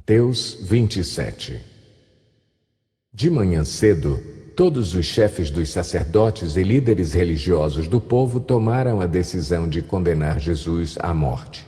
Mateus 27. De manhã cedo, todos os chefes dos sacerdotes e líderes religiosos do povo tomaram a decisão de condenar Jesus à morte.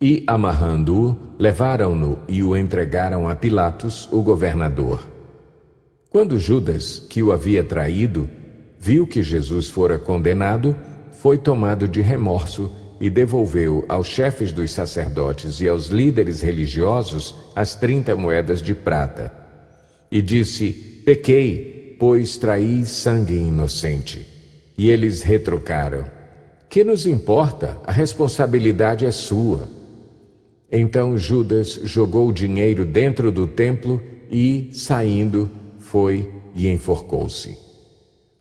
E, amarrando-o, levaram-no e o entregaram a Pilatos, o governador. Quando Judas, que o havia traído, viu que Jesus fora condenado, foi tomado de remorso e devolveu aos chefes dos sacerdotes e aos líderes religiosos as 30 moedas de prata. E disse: pequei, pois traí sangue inocente. E eles retrucaram: que nos importa? A responsabilidade é sua. Então Judas jogou o dinheiro dentro do templo e, saindo, foi e enforcou-se.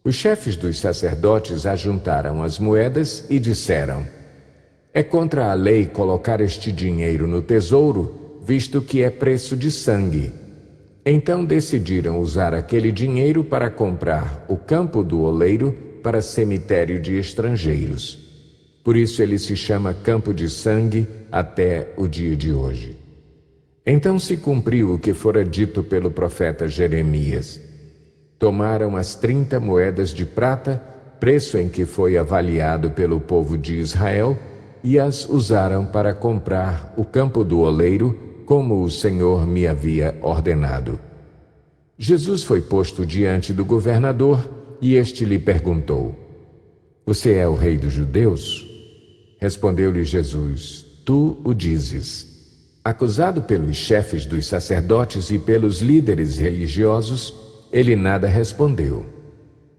Os chefes dos sacerdotes ajuntaram as moedas e disseram: é contra a lei colocar este dinheiro no tesouro, visto que é preço de sangue. Então decidiram usar aquele dinheiro para comprar o campo do oleiro para cemitério de estrangeiros. Por isso ele se chama Campo de Sangue até o dia de hoje. Então se cumpriu o que fora dito pelo profeta Jeremias. Tomaram as 30 moedas de prata, preço em que foi avaliado pelo povo de Israel, e as usaram para comprar o campo do oleiro, como o Senhor me havia ordenado. Jesus foi posto diante do governador e este lhe perguntou: você é o rei dos judeus? Respondeu-lhe Jesus: tu o dizes. Acusado pelos chefes dos sacerdotes e pelos líderes religiosos, ele nada respondeu.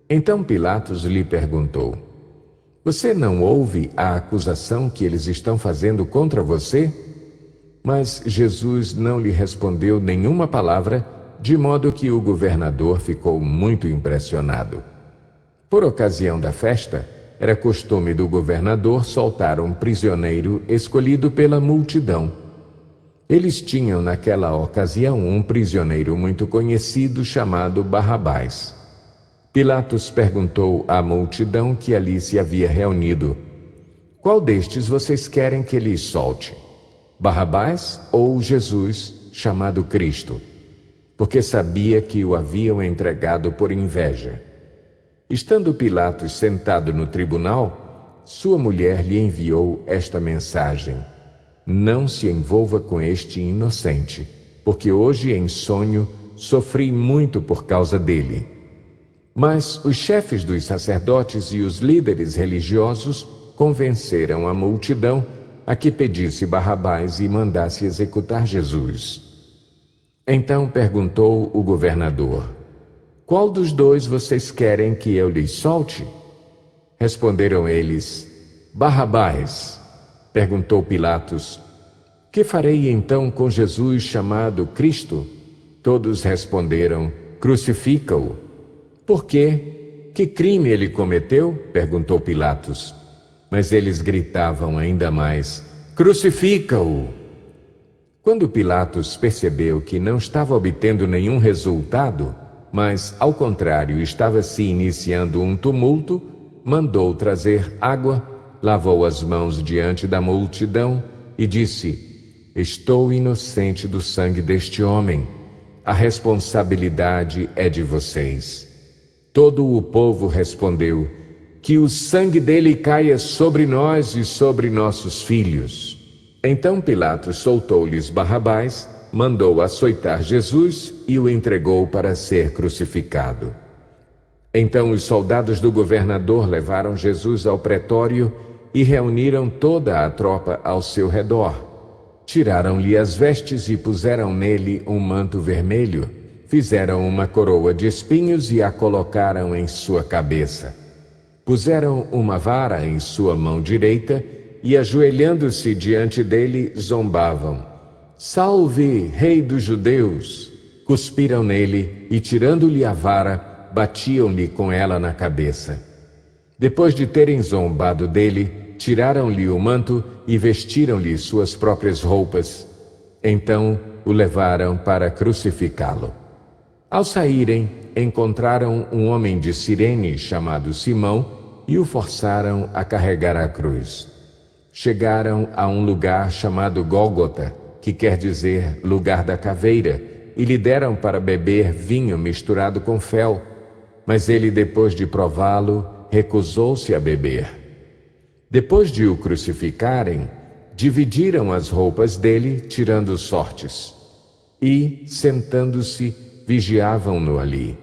Então Pilatos lhe perguntou: você não ouve a acusação que eles estão fazendo contra você? Mas Jesus não lhe respondeu nenhuma palavra, de modo que o governador ficou muito impressionado. Por ocasião da festa, era costume do governador soltar um prisioneiro escolhido pela multidão. Eles tinham naquela ocasião um prisioneiro muito conhecido chamado Barrabás. Pilatos perguntou à multidão que ali se havia reunido: qual destes vocês querem que lhes solte? Barrabás ou Jesus, chamado Cristo? Porque sabia que o haviam entregado por inveja. Estando Pilatos sentado no tribunal, sua mulher lhe enviou esta mensagem: não se envolva com este inocente, porque hoje em sonho sofri muito por causa dele. Mas os chefes dos sacerdotes e os líderes religiosos convenceram a multidão a que pedisse Barrabás e mandasse executar Jesus. Então perguntou o governador: qual dos dois vocês querem que eu lhes solte? Responderam eles: Barrabás. Perguntou Pilatos: que farei então com Jesus chamado Cristo? Todos responderam: crucifica-o. Por quê? Que crime ele cometeu? Perguntou Pilatos. Mas eles gritavam ainda mais: crucifica-o! Quando Pilatos percebeu que não estava obtendo nenhum resultado, mas, ao contrário, estava se iniciando um tumulto, mandou trazer água, lavou as mãos diante da multidão e disse: estou inocente do sangue deste homem. A responsabilidade é de vocês. Todo o povo respondeu: que o sangue dele caia sobre nós e sobre nossos filhos. Então Pilatos soltou-lhes Barrabás, mandou açoitar Jesus e o entregou para ser crucificado. Então os soldados do governador levaram Jesus ao pretório e reuniram toda a tropa ao seu redor. Tiraram-lhe as vestes e puseram nele um manto vermelho. Fizeram uma coroa de espinhos e a colocaram em sua cabeça. Puseram uma vara em sua mão direita e, ajoelhando-se diante dele, zombavam: salve, rei dos judeus! Cuspiram nele e, tirando-lhe a vara, batiam-lhe com ela na cabeça. Depois de terem zombado dele, tiraram-lhe o manto e vestiram-lhe suas próprias roupas. Então o levaram para crucificá-lo. Ao saírem, encontraram um homem de Cirene chamado Simão e o forçaram a carregar a cruz. Chegaram a um lugar chamado Gólgota, que quer dizer lugar da caveira, e lhe deram para beber vinho misturado com fel. Mas ele, depois de prová-lo, recusou-se a beber. Depois de o crucificarem, dividiram as roupas dele, tirando sortes, e, sentando-se, vigiavam-no ali.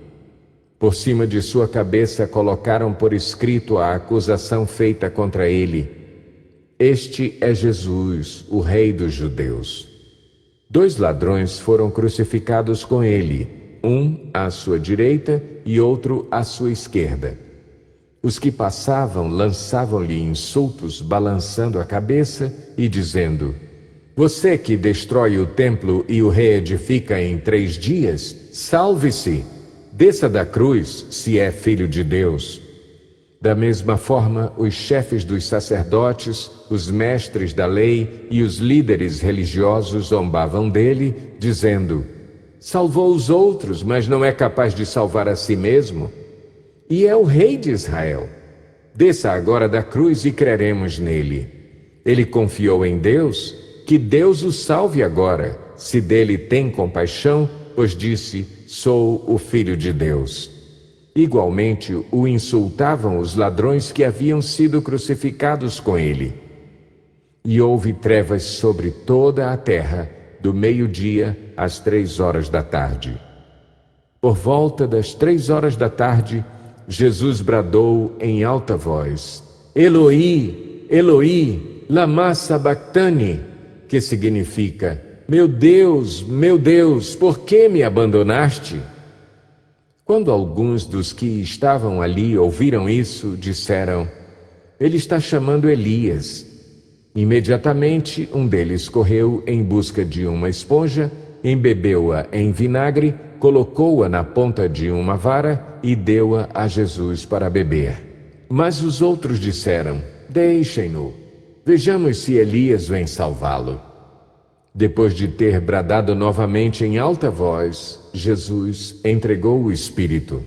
Por cima de sua cabeça colocaram por escrito a acusação feita contra ele: Este é Jesus, o Rei dos Judeus. 2 ladrões foram crucificados com ele, um à sua direita e outro à sua esquerda. Os que passavam lançavam-lhe insultos, balançando a cabeça e dizendo: Você que destrói o templo e o reedifica em 3 dias, salve-se! Desça da cruz, se é filho de Deus. Da mesma forma, os chefes dos sacerdotes, os mestres da lei e os líderes religiosos zombavam dele, dizendo: Salvou os outros, mas não é capaz de salvar a si mesmo. E é o rei de Israel. Desça agora da cruz e creremos nele. Ele confiou em Deus, que Deus o salve agora, se dele tem compaixão, pois disse: Sou o Filho de Deus. Igualmente o insultavam os ladrões que haviam sido crucificados com ele. E houve trevas sobre toda a terra, do meio-dia às 3 horas da tarde. Por volta das 3 horas da tarde, Jesus bradou em alta voz: Eloi, Eloi, lama sabachthani, que significa: meu Deus, por que me abandonaste? Quando alguns dos que estavam ali ouviram isso, disseram: Ele está chamando Elias. Imediatamente um deles correu em busca de uma esponja, embebeu-a em vinagre, colocou-a na ponta de uma vara e deu-a a Jesus para beber. Mas os outros disseram: Deixem-no, vejamos se Elias vem salvá-lo. Depois de ter bradado novamente em alta voz, Jesus entregou o Espírito.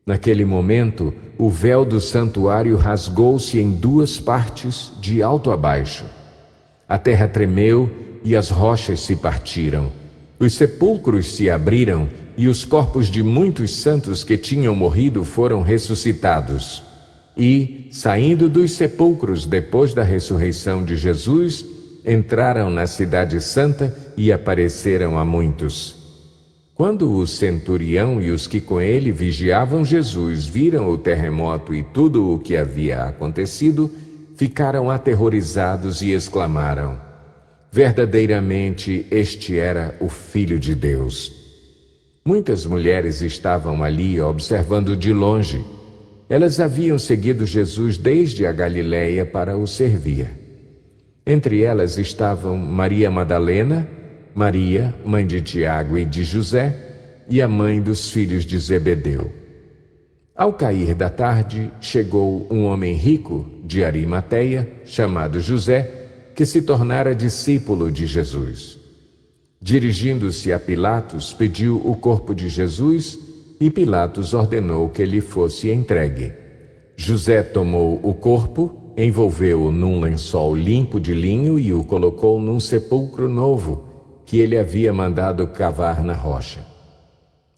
Naquele momento, o véu do santuário rasgou-se em 2 partes, de alto a baixo. A terra tremeu e as rochas se partiram. Os sepulcros se abriram e os corpos de muitos santos que tinham morrido foram ressuscitados. E, saindo dos sepulcros depois da ressurreição de Jesus, entraram na cidade santa e apareceram a muitos. Quando o centurião e os que com ele vigiavam Jesus viram o terremoto e tudo o que havia acontecido, ficaram aterrorizados e exclamaram: Verdadeiramente este era o Filho de Deus. Muitas mulheres estavam ali observando de longe. Elas haviam seguido Jesus desde a Galileia para o servir. Entre elas estavam Maria Madalena, Maria, mãe de Tiago e de José, e a mãe dos filhos de Zebedeu. Ao cair da tarde, chegou um homem rico, de Arimateia, chamado José, que se tornara discípulo de Jesus. Dirigindo-se a Pilatos, pediu o corpo de Jesus e Pilatos ordenou que lhe fosse entregue. José tomou o corpo, envolveu-o num lençol limpo de linho e o colocou num sepulcro novo, que ele havia mandado cavar na rocha.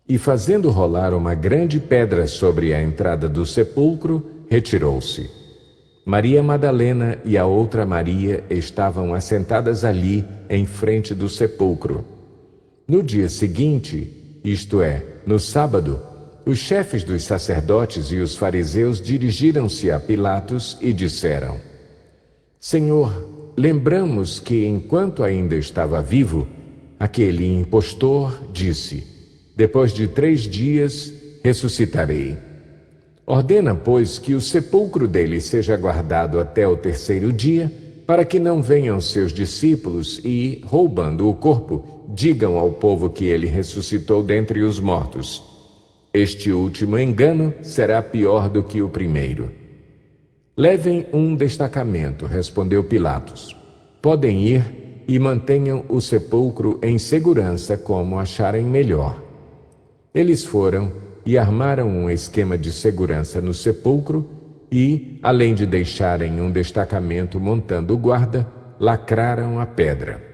E fazendo rolar uma grande pedra sobre a entrada do sepulcro, retirou-se. Maria Madalena e a outra Maria estavam assentadas ali, em frente do sepulcro. No dia seguinte, isto é, no sábado, os chefes dos sacerdotes e os fariseus dirigiram-se a Pilatos e disseram: Senhor, lembramos que, enquanto ainda estava vivo, aquele impostor disse: Depois de 3 dias ressuscitarei. Ordena, pois, que o sepulcro dele seja guardado até o 3º dia, para que não venham seus discípulos e, roubando o corpo, digam ao povo que ele ressuscitou dentre os mortos. Este último engano será pior do que o primeiro. Levem um destacamento, respondeu Pilatos. Podem ir e mantenham o sepulcro em segurança como acharem melhor. Eles foram e armaram um esquema de segurança no sepulcro e, além de deixarem um destacamento montando guarda, lacraram a pedra.